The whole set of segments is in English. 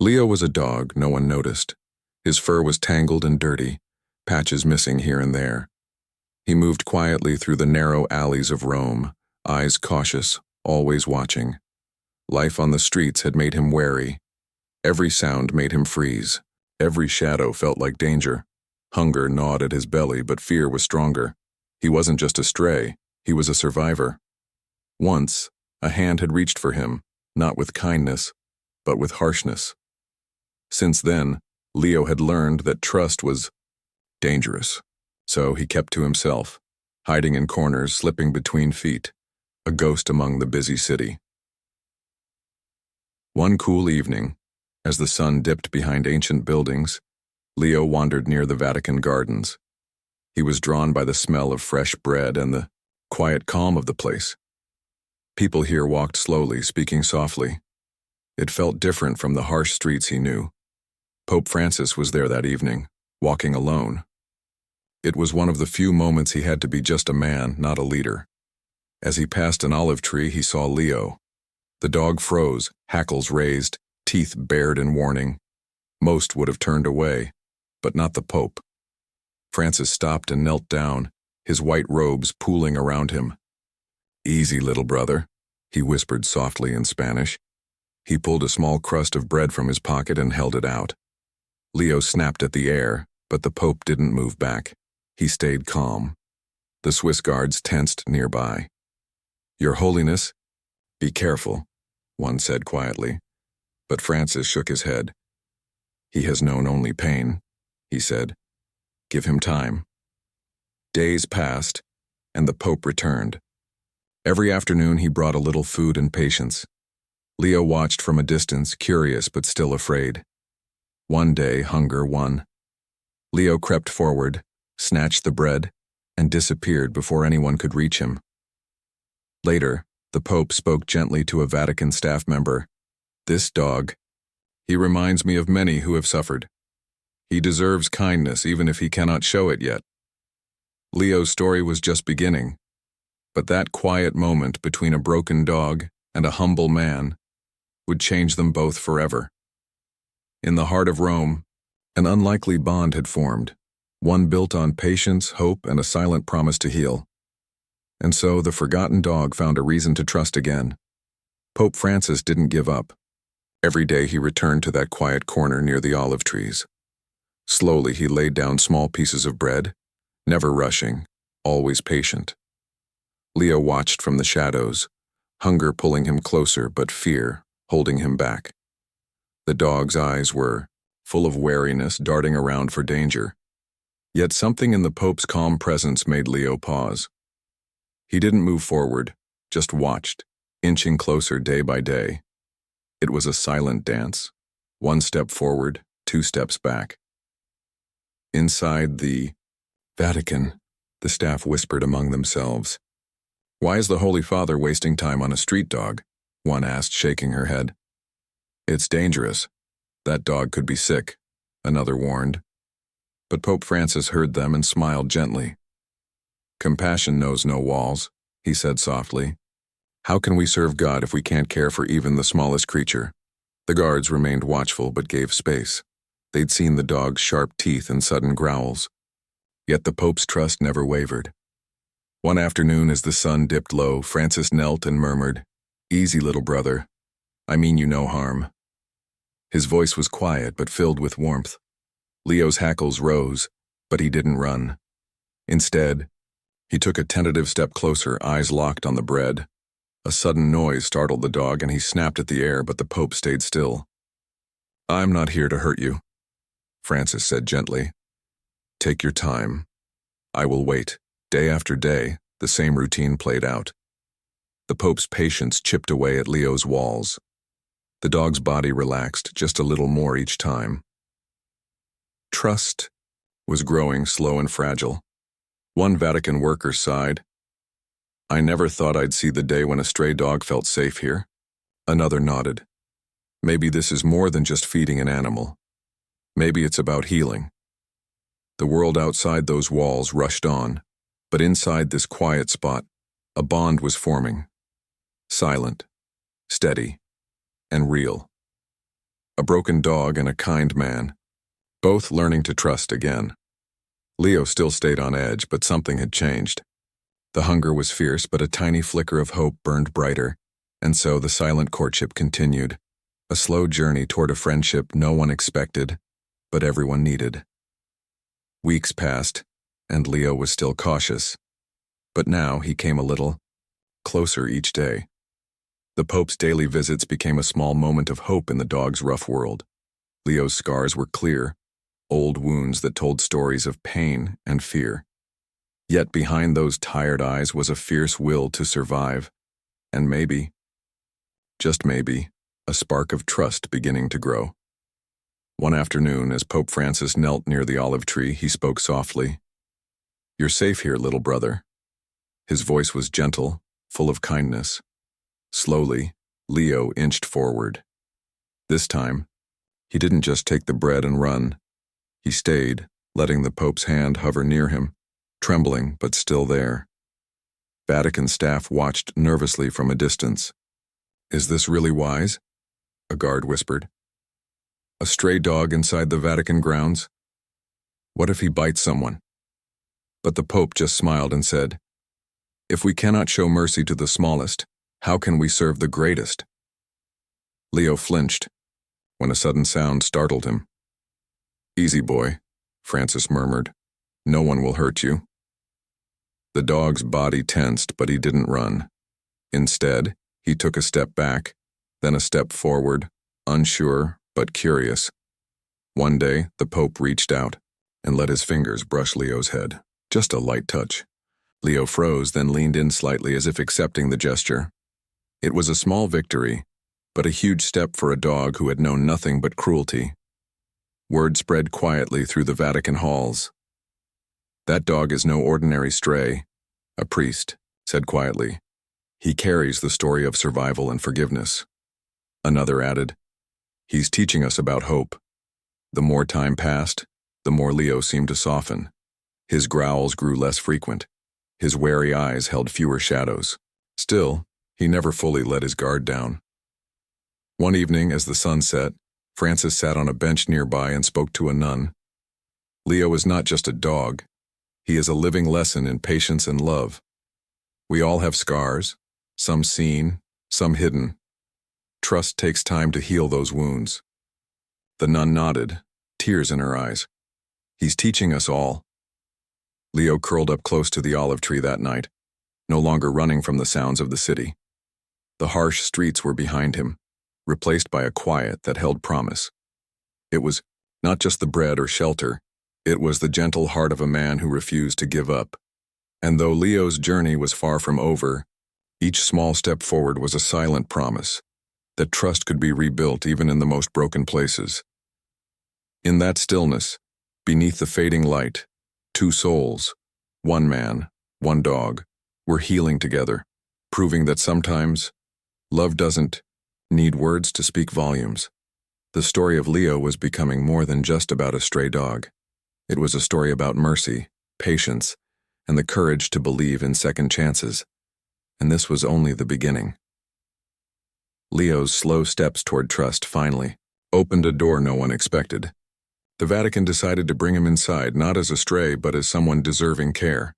Leo was a dog no one noticed. His fur was tangled and dirty, patches missing here and there. He moved quietly through the narrow alleys of Rome, eyes cautious, always watching. Life on the streets had made him wary. Every sound made him freeze. Every shadow felt like danger. Hunger gnawed at his belly, but fear was stronger. He wasn't just a stray, he was a survivor. Once, a hand had reached for him, not with kindness, but with harshness. Since then, Leo had learned that trust was dangerous. So he kept to himself, hiding in corners, slipping between feet, a ghost among the busy city. One cool evening, as the sun dipped behind ancient buildings, Leo wandered near the Vatican gardens. He was drawn by the smell of fresh bread and the quiet calm of the place. People here walked slowly, speaking softly. It felt different from the harsh streets he knew. Pope Francis was there that evening, walking alone. It was one of the few moments he had to be just a man, not a leader. As he passed an olive tree, he saw Leo. The dog froze, hackles raised, teeth bared in warning. Most would have turned away, but not the Pope. Francis stopped and knelt down, his white robes pooling around him. "Easy, little brother," he whispered softly in Spanish. He pulled a small crust of bread from his pocket and held it out. Leo snapped at the air, but the Pope didn't move back. He stayed calm. The Swiss guards tensed nearby. "Your Holiness, be careful," one said quietly, but Francis shook his head. "He has known only pain," he said. "Give him time." Days passed, and the Pope returned. Every afternoon he brought a little food and patience. Leo watched from a distance, curious but still afraid. One day hunger won. Leo crept forward, snatched the bread, and disappeared before anyone could reach him. Later, the Pope spoke gently to a Vatican staff member. "This dog, he reminds me of many who have suffered. He deserves kindness even if he cannot show it yet." Leo's story was just beginning, but that quiet moment between a broken dog and a humble man would change them both forever. In the heart of Rome, an unlikely bond had formed, one built on patience, hope, and a silent promise to heal. And so the forgotten dog found a reason to trust again. Pope Francis didn't give up. Every day he returned to that quiet corner near the olive trees. Slowly he laid down small pieces of bread, never rushing, always patient. Leo watched from the shadows, hunger pulling him closer but fear holding him back. The dog's eyes were full of wariness, darting around for danger. Yet something in the Pope's calm presence made Leo pause. He didn't move forward, just watched, inching closer day by day. It was a silent dance, one step forward, two steps back. Inside the Vatican, the staff whispered among themselves. "Why is the Holy Father wasting time on a street dog?" one asked, shaking her head. "It's dangerous. That dog could be sick," another warned. But Pope Francis heard them and smiled gently. "Compassion knows no walls," he said softly. "How can we serve God if we can't care for even the smallest creature?" The guards remained watchful but gave space. They'd seen the dog's sharp teeth and sudden growls. Yet the Pope's trust never wavered. One afternoon as the sun dipped low, Francis knelt and murmured, "Easy, little brother. I mean you no harm." His voice was quiet but filled with warmth. Leo's hackles rose, but he didn't run. Instead, he took a tentative step closer, eyes locked on the bread. A sudden noise startled the dog and he snapped at the air, but the Pope stayed still. "I'm not here to hurt you," Francis said gently. "Take your time. I will wait." Day after day, the same routine played out. The Pope's patience chipped away at Leo's walls. The dog's body relaxed just a little more each time. Trust was growing slow and fragile. One Vatican worker sighed. "I never thought I'd see the day when a stray dog felt safe here." Another nodded. "Maybe this is more than just feeding an animal. Maybe it's about healing." The world outside those walls rushed on, but inside this quiet spot, a bond was forming. Silent, steady, and real. A broken dog and a kind man, both learning to trust again. Leo still stayed on edge, but something had changed. The hunger was fierce, but a tiny flicker of hope burned brighter, and so the silent courtship continued, a slow journey toward a friendship no one expected, but everyone needed. Weeks passed, and Leo was still cautious. But now he came a little closer each day. The Pope's daily visits became a small moment of hope in the dog's rough world. Leo's scars were clear, old wounds that told stories of pain and fear. Yet behind those tired eyes was a fierce will to survive, and maybe, just maybe, a spark of trust beginning to grow. One afternoon, as Pope Francis knelt near the olive tree, he spoke softly. "You're safe here, little brother." His voice was gentle, full of kindness. Slowly, Leo inched forward. This time, he didn't just take the bread and run. He stayed, letting the Pope's hand hover near him, trembling but still there. Vatican staff watched nervously from a distance. "Is this really wise?" a guard whispered. "A stray dog inside the Vatican grounds? What if he bites someone?" But the Pope just smiled and said, "If we cannot show mercy to the smallest, how can we serve the greatest?" Leo flinched when a sudden sound startled him. "Easy, boy," Francis murmured. "No one will hurt you." The dog's body tensed, but he didn't run. Instead, he took a step back, then a step forward, unsure but curious. One day, the Pope reached out and let his fingers brush Leo's head. Just a light touch. Leo froze, then leaned in slightly as if accepting the gesture. It was a small victory, but a huge step for a dog who had known nothing but cruelty. Word spread quietly through the Vatican halls. "That dog is no ordinary stray," a priest said quietly. "He carries the story of survival and forgiveness." Another added, "He's teaching us about hope." The more time passed, the more Leo seemed to soften. His growls grew less frequent. His wary eyes held fewer shadows. Still, he never fully let his guard down. One evening, as the sun set, Francis sat on a bench nearby and spoke to a nun. "Leo is not just a dog. He is a living lesson in patience and love. We all have scars, some seen, some hidden. Trust takes time to heal those wounds." The nun nodded, tears in her eyes. "He's teaching us all." Leo curled up close to the olive tree that night, no longer running from the sounds of the city. The harsh streets were behind him, replaced by a quiet that held promise. It was not just the bread or shelter, it was the gentle heart of a man who refused to give up. And though Leo's journey was far from over, each small step forward was a silent promise that trust could be rebuilt even in the most broken places. In that stillness, beneath the fading light, two souls, one man, one dog, were healing together, proving that sometimes love doesn't need words to speak volumes. The story of Leo was becoming more than just about a stray dog. It was a story about mercy, patience, and the courage to believe in second chances. And this was only the beginning. Leo's slow steps toward trust finally opened a door no one expected. The Vatican decided to bring him inside, not as a stray, but as someone deserving care.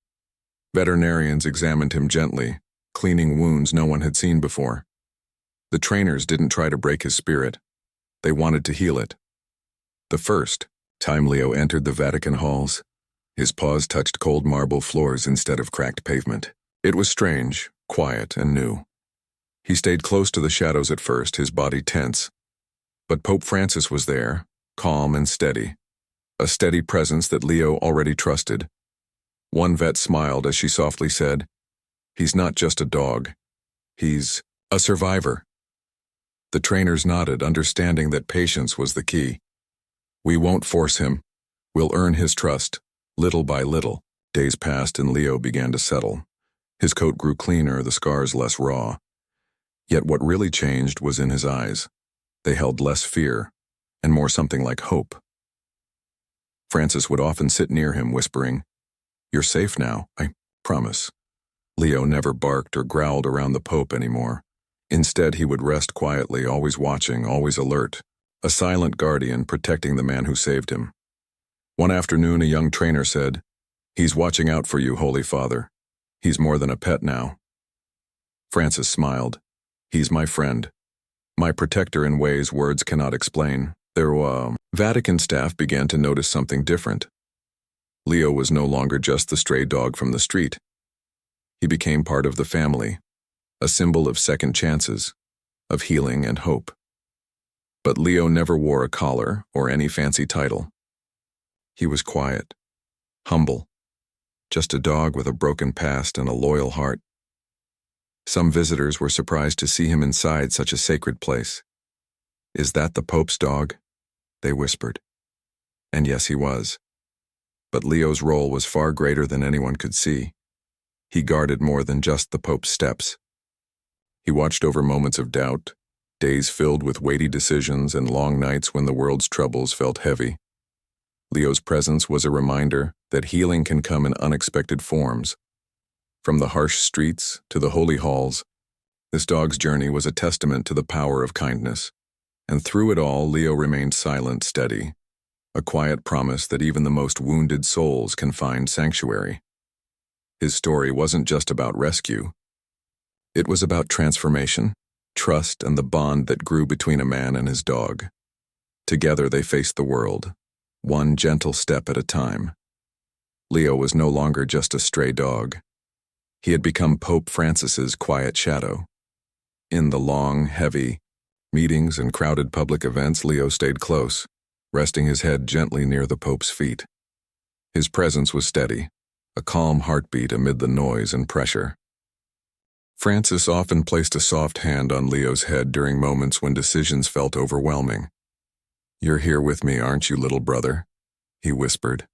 Veterinarians examined him gently, cleaning wounds no one had seen before. The trainers didn't try to break his spirit. They wanted to heal it. The first time Leo entered the Vatican halls, his paws touched cold marble floors instead of cracked pavement. It was strange, quiet, and new. He stayed close to the shadows at first, his body tense. But Pope Francis was there, calm and steady, a steady presence that Leo already trusted. One vet smiled as she softly said, "He's not just a dog. He's a survivor." The trainers nodded, understanding that patience was the key. "We won't force him. We'll earn his trust, little by little." Days passed and Leo began to settle. His coat grew cleaner, the scars less raw. Yet what really changed was in his eyes. They held less fear, and more something like hope. Francis would often sit near him, whispering, "You're safe now, I promise." Leo never barked or growled around the Pope anymore. Instead, he would rest quietly, always watching, always alert, a silent guardian protecting the man who saved him. One afternoon, a young trainer said, "He's watching out for you, Holy Father. He's more than a pet now." Francis smiled. "He's my friend. My protector in ways words cannot explain." Vatican staff began to notice something different. Leo was no longer just the stray dog from the street. He became part of the family, a symbol of second chances, of healing and hope. But Leo never wore a collar or any fancy title. He was quiet, humble, just a dog with a broken past and a loyal heart. Some visitors were surprised to see him inside such a sacred place. "Is that the Pope's dog?" they whispered. And yes, he was. But Leo's role was far greater than anyone could see. He guarded more than just the Pope's steps. He watched over moments of doubt, days filled with weighty decisions and long nights when the world's troubles felt heavy. Leo's presence was a reminder that healing can come in unexpected forms. From the harsh streets to the holy halls, this dog's journey was a testament to the power of kindness. And through it all, Leo remained silent, steady, a quiet promise that even the most wounded souls can find sanctuary. His story wasn't just about rescue. It was about transformation, trust, and the bond that grew between a man and his dog. Together they faced the world, one gentle step at a time. Leo was no longer just a stray dog. He had become Pope Francis's quiet shadow. In the long, heavy meetings and crowded public events, Leo stayed close, resting his head gently near the Pope's feet. His presence was steady, a calm heartbeat amid the noise and pressure. Francis often placed a soft hand on Leo's head during moments when decisions felt overwhelming. "You're here with me, aren't you, little brother?" he whispered.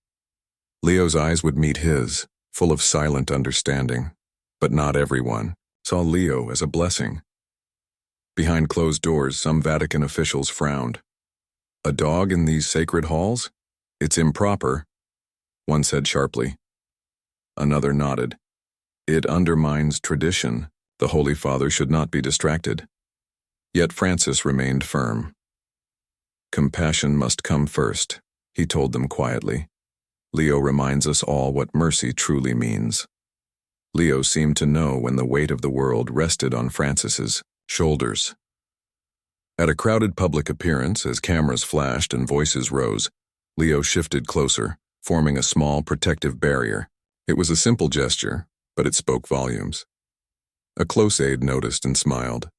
Leo's eyes would meet his, full of silent understanding, but not everyone saw Leo as a blessing. Behind closed doors, some Vatican officials frowned. "A dog in these sacred halls? It's improper," one said sharply. Another nodded. "It undermines tradition. The Holy Father should not be distracted." Yet Francis remained firm. "Compassion must come first," he told them quietly. "Leo reminds us all what mercy truly means." Leo seemed to know when the weight of the world rested on Francis's shoulders. At a crowded public appearance, as cameras flashed and voices rose, Leo shifted closer, forming a small protective barrier. It was a simple gesture, but it spoke volumes. A close aide noticed and smiled.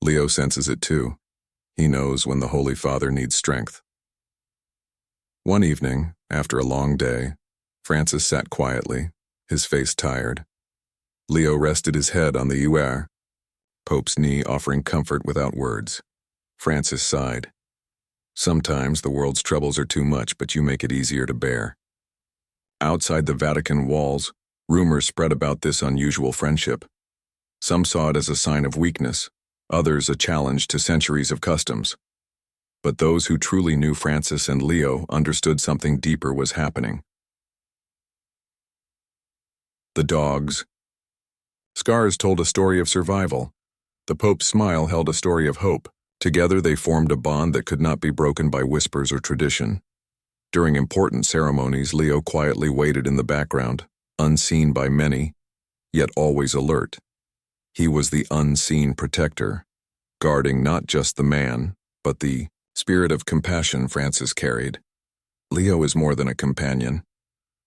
Leo senses it too. He knows when the Holy Father needs strength. One evening, after a long day, Francis sat quietly, his face tired. Leo rested his head on the Pope's knee, offering comfort without words. Francis sighed. "Sometimes the world's troubles are too much, but you make it easier to bear." Outside the Vatican walls, rumors spread about this unusual friendship. Some saw it as a sign of weakness, others a challenge to centuries of customs. But those who truly knew Francis and Leo understood something deeper was happening. The dogs. Scars told a story of survival. The Pope's smile held a story of hope. Together they formed a bond that could not be broken by whispers or tradition. During important ceremonies, Leo quietly waited in the background, unseen by many, yet always alert. He was the unseen protector, guarding not just the man, but the spirit of compassion Francis carried. "Leo is more than a companion,"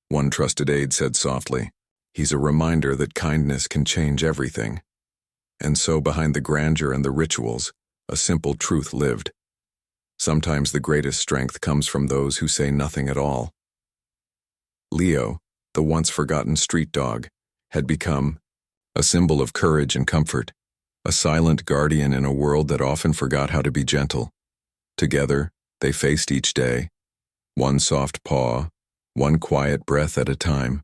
one trusted aide said softly. "He's a reminder that kindness can change everything." And so behind the grandeur and the rituals, a simple truth lived. Sometimes the greatest strength comes from those who say nothing at all. Leo, the once forgotten street dog, had become a symbol of courage and comfort, a silent guardian in a world that often forgot how to be gentle. Together, they faced each day, one soft paw, one quiet breath at a time.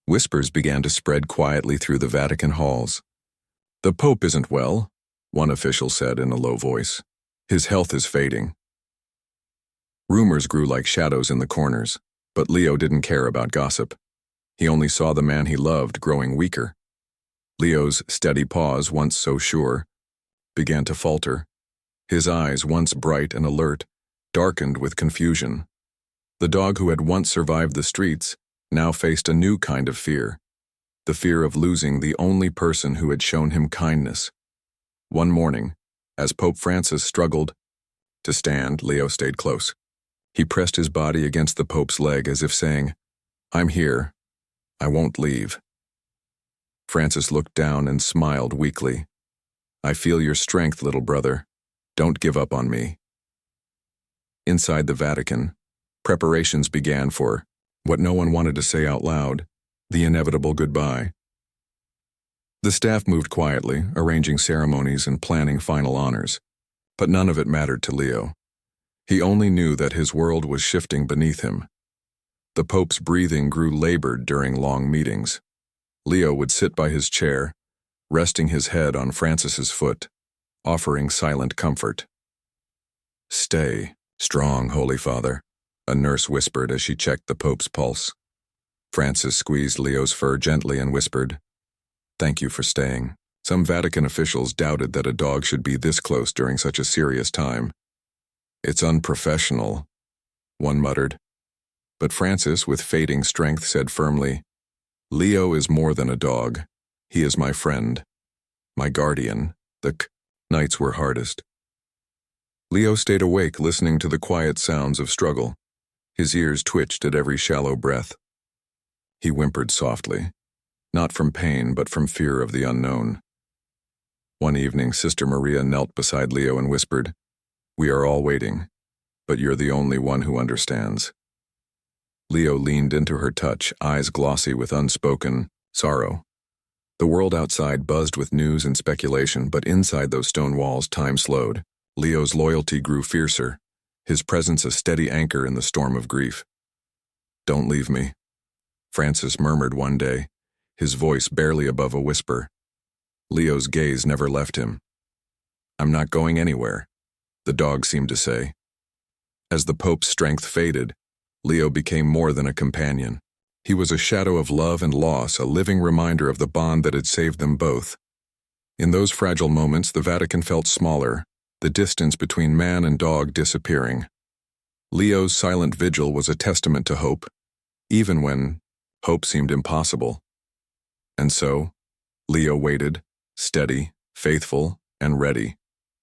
Whispers began to spread quietly through the Vatican halls. "The Pope isn't well," one official said in a low voice. "His health is fading." Rumors grew like shadows in the corners, but Leo didn't care about gossip. He only saw the man he loved growing weaker. Leo's steady paws, once so sure, began to falter. His eyes, once bright and alert, darkened with confusion. The dog who had once survived the streets now faced a new kind of fear, the fear of losing the only person who had shown him kindness. One morning, as Pope Francis struggled to stand, Leo stayed close. He pressed his body against the Pope's leg as if saying, "I'm here. I won't leave." Francis looked down and smiled weakly. "I feel your strength, little brother. Don't give up on me." Inside the Vatican, preparations began for what no one wanted to say out loud, the inevitable goodbye. The staff moved quietly, arranging ceremonies and planning final honors, but none of it mattered to Leo. He only knew that his world was shifting beneath him. The Pope's breathing grew labored during long meetings. Leo would sit by his chair, resting his head on Francis's foot, offering silent comfort. "Stay strong, Holy Father," a nurse whispered as she checked the Pope's pulse. Francis squeezed Leo's fur gently and whispered, "Thank you for staying." Some Vatican officials doubted that a dog should be this close during such a serious time. "It's unprofessional," one muttered. But Francis, with fading strength, said firmly, "Leo is more than a dog. He is my friend, my guardian." The nights were hardest. Leo stayed awake, listening to the quiet sounds of struggle. His ears twitched at every shallow breath. He whimpered softly, not from pain but from fear of the unknown. One evening, Sister Maria knelt beside Leo and whispered, "We are all waiting, but you're the only one who understands." Leo leaned into her touch, eyes glossy with unspoken sorrow. The world outside buzzed with news and speculation, but inside those stone walls, time slowed. Leo's loyalty grew fiercer, his presence a steady anchor in the storm of grief. "Don't leave me," Francis murmured one day, his voice barely above a whisper. Leo's gaze never left him. "I'm not going anywhere," the dog seemed to say. As the Pope's strength faded, Leo became more than a companion. He was a shadow of love and loss, a living reminder of the bond that had saved them both. In those fragile moments, the Vatican felt smaller, the distance between man and dog disappearing. Leo's silent vigil was a testament to hope, even when hope seemed impossible. And so, Leo waited, steady, faithful, and ready,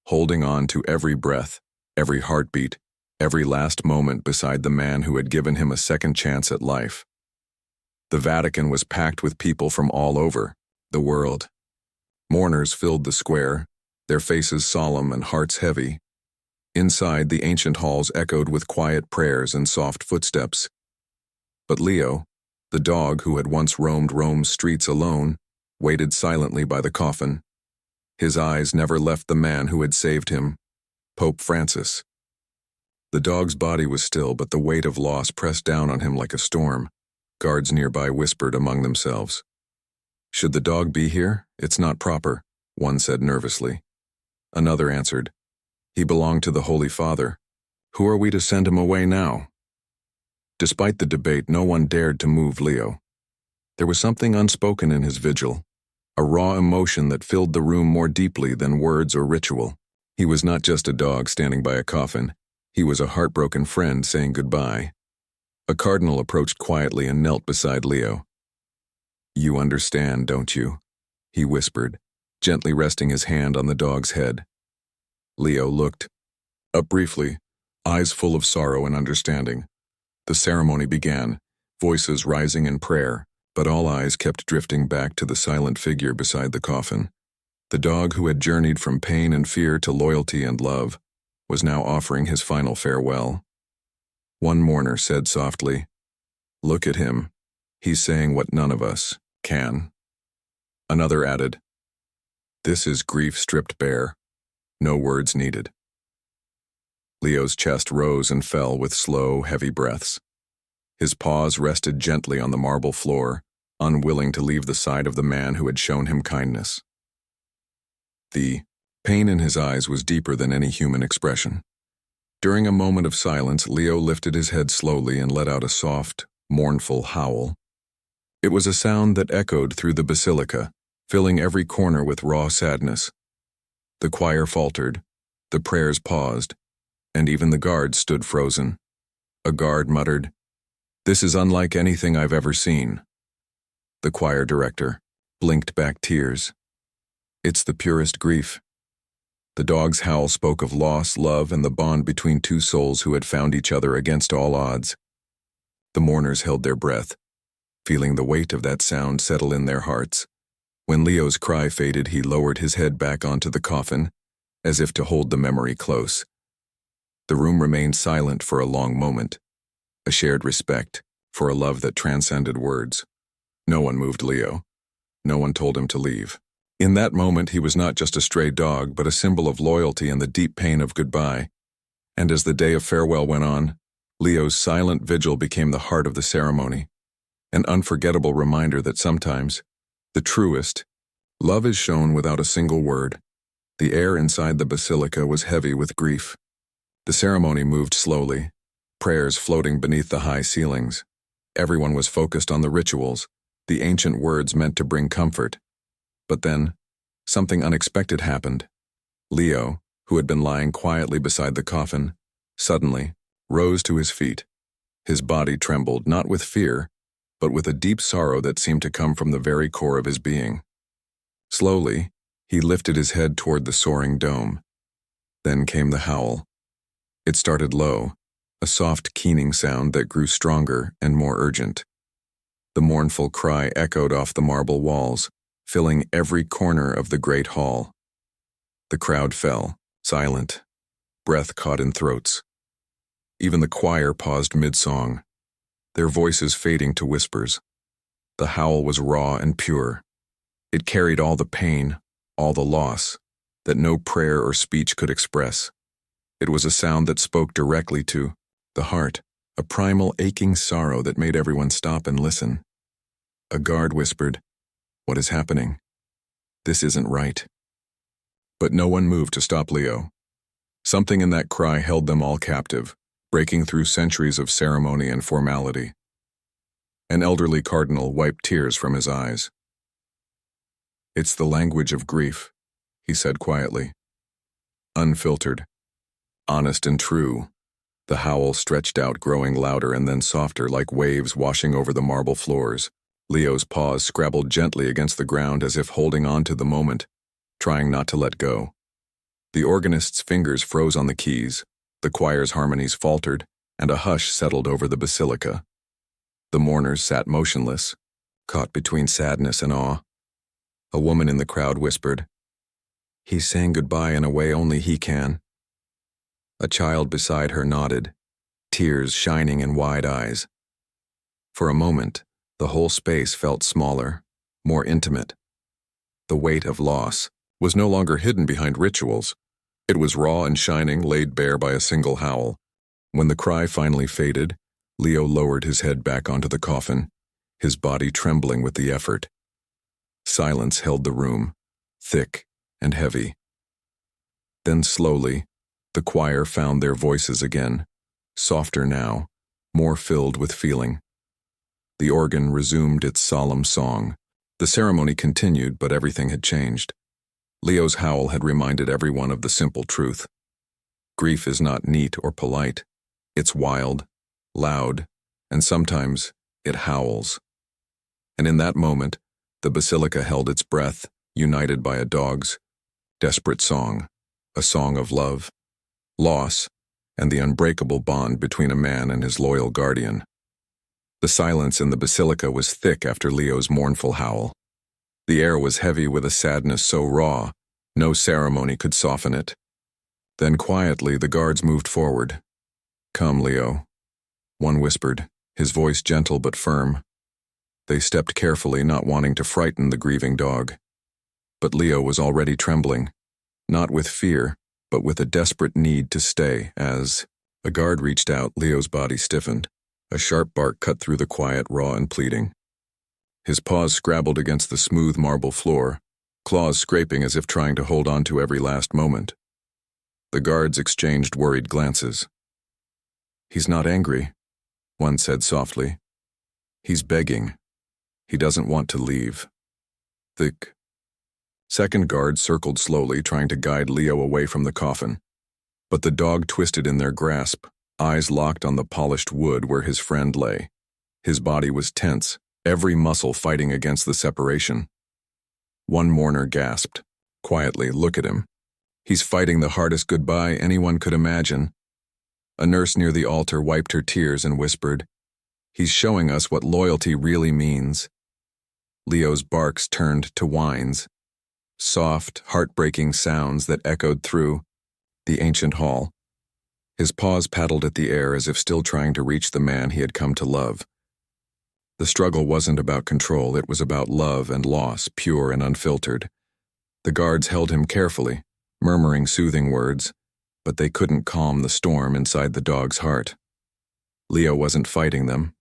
holding on to every breath, every heartbeat, every last moment beside the man who had given him a second chance at life. The Vatican was packed with people from all over the world. Mourners filled the square, their faces solemn and hearts heavy. Inside, the ancient halls echoed with quiet prayers and soft footsteps. But Leo, the dog who had once roamed Rome's streets alone, waited silently by the coffin. His eyes never left the man who had saved him, Pope Francis. The dog's body was still, but the weight of loss pressed down on him like a storm. Guards nearby whispered among themselves. "Should the dog be here? It's not proper," one said nervously. Another answered, "He belonged to the Holy Father. Who are we to send him away now?" Despite the debate, no one dared to move Leo. There was something unspoken in his vigil, a raw emotion that filled the room more deeply than words or ritual. He was not just a dog standing by a coffin. He was a heartbroken friend saying goodbye. A cardinal approached quietly and knelt beside Leo. "You understand, don't you?" he whispered, gently resting his hand on the dog's head. Leo looked up briefly, eyes full of sorrow and understanding. The ceremony began, voices rising in prayer, but all eyes kept drifting back to the silent figure beside the coffin. The dog who had journeyed from pain and fear to loyalty and love was now offering his final farewell. One mourner said softly, "Look at him. He's saying what none of us can." Another added, "This is grief stripped bare. No words needed." Leo's chest rose and fell with slow, heavy breaths. His paws rested gently on the marble floor, unwilling to leave the side of the man who had shown him kindness. The pain in his eyes was deeper than any human expression. During a moment of silence, Leo lifted his head slowly and let out a soft, mournful howl. It was a sound that echoed through the Basilica, filling every corner with raw sadness. The choir faltered, The prayers paused, and even the guards stood frozen. A guard muttered, "This is unlike anything I've ever seen." The choir director blinked back tears. "It's the purest grief." The dog's howl spoke of loss, love, and the bond between two souls who had found each other against all odds. The mourners held their breath, feeling the weight of that sound settle in their hearts. When Leo's cry faded, he lowered his head back onto the coffin, as if to hold the memory close. The room remained silent for a long moment, a shared respect for a love that transcended words. No one moved Leo. No one told him to leave. In that moment, he was not just a stray dog, but a symbol of loyalty and the deep pain of goodbye. And as the day of farewell went on, Leo's silent vigil became the heart of the ceremony, an unforgettable reminder that sometimes, the truest, love is shown without a single word. The air inside the basilica was heavy with grief. The ceremony moved slowly, prayers floating beneath the high ceilings. Everyone was focused on the rituals, the ancient words meant to bring comfort. But then, something unexpected happened. Leo, who had been lying quietly beside the coffin, suddenly rose to his feet. His body trembled, not with fear, but with a deep sorrow that seemed to come from the very core of his being. Slowly, he lifted his head toward the soaring dome. Then came the howl. It started low, a soft, keening sound that grew stronger and more urgent. The mournful cry echoed off the marble walls, filling every corner of the great hall. The crowd fell, silent, breath caught in throats. Even the choir paused mid-song, their voices fading to whispers. The howl was raw and pure. It carried all the pain, all the loss, that no prayer or speech could express. It was a sound that spoke directly to the heart, a primal aching sorrow that made everyone stop and listen. A guard whispered, "What is happening? This isn't right." But no one moved to stop Leo. Something in that cry held them all captive, breaking through centuries of ceremony and formality. An elderly cardinal wiped tears from his eyes. "It's the language of grief," he said quietly. Unfiltered, honest and true, the howl stretched out, growing louder and then softer, like waves washing over the marble floors. Leo's paws scrabbled gently against the ground as if holding on to the moment, trying not to let go. The organist's fingers froze on the keys, the choir's harmonies faltered, and a hush settled over the basilica. The mourners sat motionless, caught between sadness and awe. A woman in the crowd whispered, "He's saying goodbye in a way only he can." A child beside her nodded, tears shining in wide eyes. For a moment, the whole space felt smaller, more intimate. The weight of loss was no longer hidden behind rituals. It was raw and shining, laid bare by a single howl. When the cry finally faded, Leo lowered his head back onto the coffin, his body trembling with the effort. Silence held the room, thick and heavy. Then slowly, the choir found their voices again, softer now, more filled with feeling. The organ resumed its solemn song. The ceremony continued, but everything had changed. Leo's howl had reminded everyone of the simple truth. Grief is not neat or polite. It's wild, loud, and sometimes it howls. And in that moment, the basilica held its breath, united by a dog's desperate song, a song of love, loss, and the unbreakable bond between a man and his loyal guardian. The silence in the basilica was thick after Leo's mournful howl. The air was heavy with a sadness so raw, no ceremony could soften it. Then quietly the guards moved forward. "Come, Leo," one whispered, his voice gentle but firm. They stepped carefully, not wanting to frighten the grieving dog. But Leo was already trembling, not with fear, but with a desperate need to stay. As a guard reached out, Leo's body stiffened. A sharp bark cut through the quiet, raw and pleading. His paws scrabbled against the smooth marble floor, claws scraping as if trying to hold on to every last moment. The guards exchanged worried glances. "He's not angry," one said softly. "He's begging. He doesn't want to leave." The second guard circled slowly, trying to guide Leo away from the coffin. But the dog twisted in their grasp, eyes locked on the polished wood where his friend lay. His body was tense, every muscle fighting against the separation. One mourner gasped. Quietly, "Look at him. He's fighting the hardest goodbye anyone could imagine." A nurse near the altar wiped her tears and whispered, "He's showing us what loyalty really means." Leo's barks turned to whines, soft, heartbreaking sounds that echoed through the ancient hall. His paws paddled at the air as if still trying to reach the man he had come to love. The struggle wasn't about control, it was about love and loss, pure and unfiltered. The guards held him carefully, murmuring soothing words, but they couldn't calm the storm inside the dog's heart. Leo wasn't fighting them.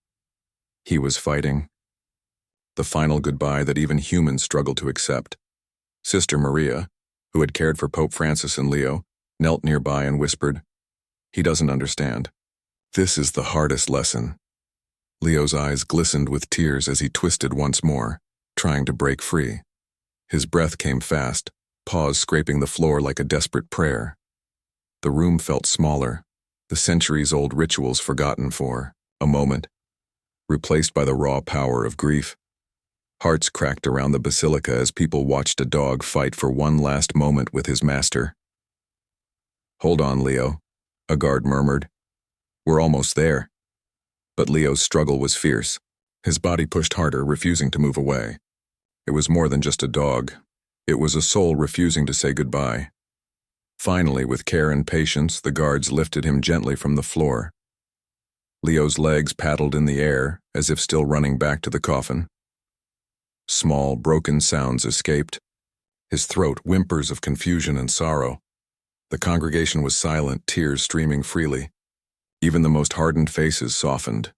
He was fighting. The final goodbye that even humans struggle to accept. Sister Maria, who had cared for Pope Francis and Leo, knelt nearby and whispered, "He doesn't understand. This is the hardest lesson." Leo's eyes glistened with tears as he twisted once more, trying to break free. His breath came fast, paws scraping the floor like a desperate prayer. The room felt smaller, the centuries-old rituals forgotten for a moment, replaced by the raw power of grief. Hearts cracked around the Basilica as people watched a dog fight for one last moment with his master. "Hold on, Leo," a guard murmured. "We're almost there." But Leo's struggle was fierce. His body pushed harder, refusing to move away. It was more than just a dog. It was a soul refusing to say goodbye. Finally, with care and patience, the guards lifted him gently from the floor. Leo's legs paddled in the air, as if still running back to the coffin. Small, broken sounds escaped. His throat, whimpers of confusion and sorrow. The congregation was silent, tears streaming freely. Even the most hardened faces softened,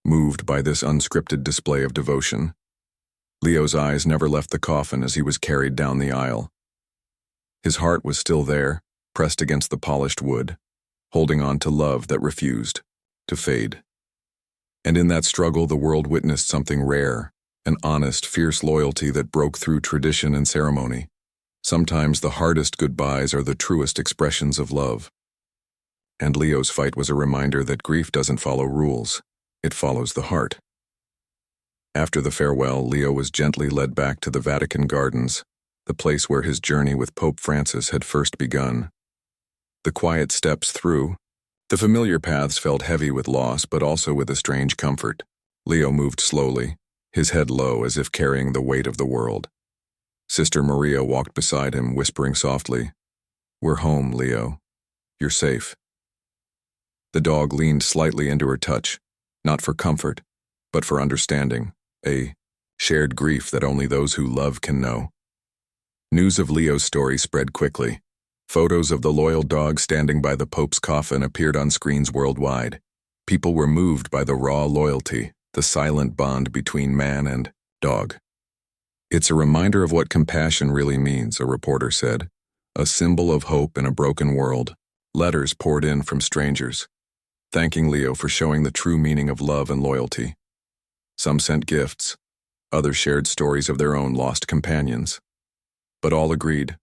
moved by this unscripted display of devotion. Leo's eyes never left the coffin as he was carried down the aisle. His heart was still there, pressed against the polished wood, holding on to love that refused to fade. And in that struggle, the world witnessed something rare, an honest, fierce loyalty that broke through tradition and ceremony. Sometimes the hardest goodbyes are the truest expressions of love. And Leo's fight was a reminder that grief doesn't follow rules, it follows the heart. After the farewell, Leo was gently led back to the Vatican gardens, the place where his journey with Pope Francis had first begun. The quiet steps through, the familiar paths felt heavy with loss but also with a strange comfort. Leo moved slowly, his head low as if carrying the weight of the world. Sister Maria walked beside him, whispering softly, "We're home, Leo. You're safe." The dog leaned slightly into her touch, not for comfort, but for understanding, a shared grief that only those who love can know. News of Leo's story spread quickly. Photos of the loyal dog standing by the Pope's coffin appeared on screens worldwide. People were moved by the raw loyalty, the silent bond between man and dog. "It's a reminder of what compassion really means," a reporter said. "A symbol of hope in a broken world." Letters poured in from strangers, thanking Leo for showing the true meaning of love and loyalty. Some sent gifts, others shared stories of their own lost companions. But all agreed,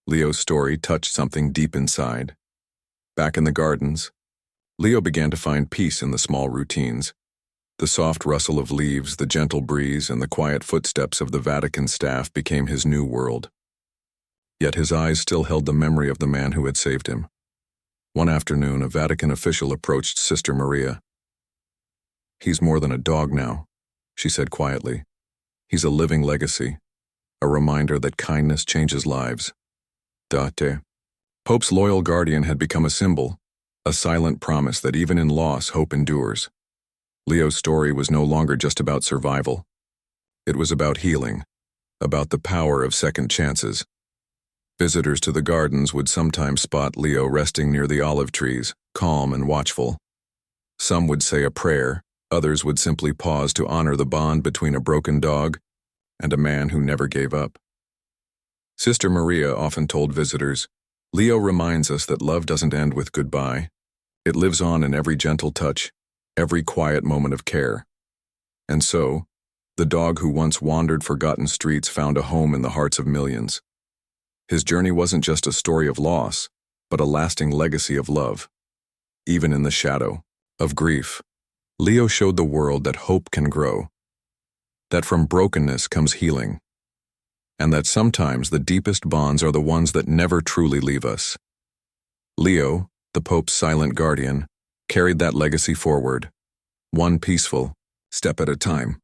Leo's story touched something deep inside. Back in the gardens, Leo began to find peace in the small routines. The soft rustle of leaves, the gentle breeze, and the quiet footsteps of the Vatican staff became his new world. Yet his eyes still held the memory of the man who had saved him. One afternoon, a Vatican official approached Sister Maria. "He's more than a dog now," she said quietly. "He's a living legacy, a reminder that kindness changes lives." Pope's loyal guardian had become a symbol, a silent promise that even in loss, hope endures. Leo's story was no longer just about survival. It was about healing, about the power of second chances. Visitors to the gardens would sometimes spot Leo resting near the olive trees, calm and watchful. Some would say a prayer, others would simply pause to honor the bond between a broken dog and a man who never gave up. Sister Maria often told visitors, "Leo reminds us that love doesn't end with goodbye. It lives on in every gentle touch, every quiet moment of care." And so, the dog who once wandered forgotten streets found a home in the hearts of millions. His journey wasn't just a story of loss, but a lasting legacy of love. Even in the shadow of grief, Leo showed the world that hope can grow, that from brokenness comes healing, and that sometimes the deepest bonds are the ones that never truly leave us. Leo, the Pope's silent guardian, carried that legacy forward, one peaceful step at a time.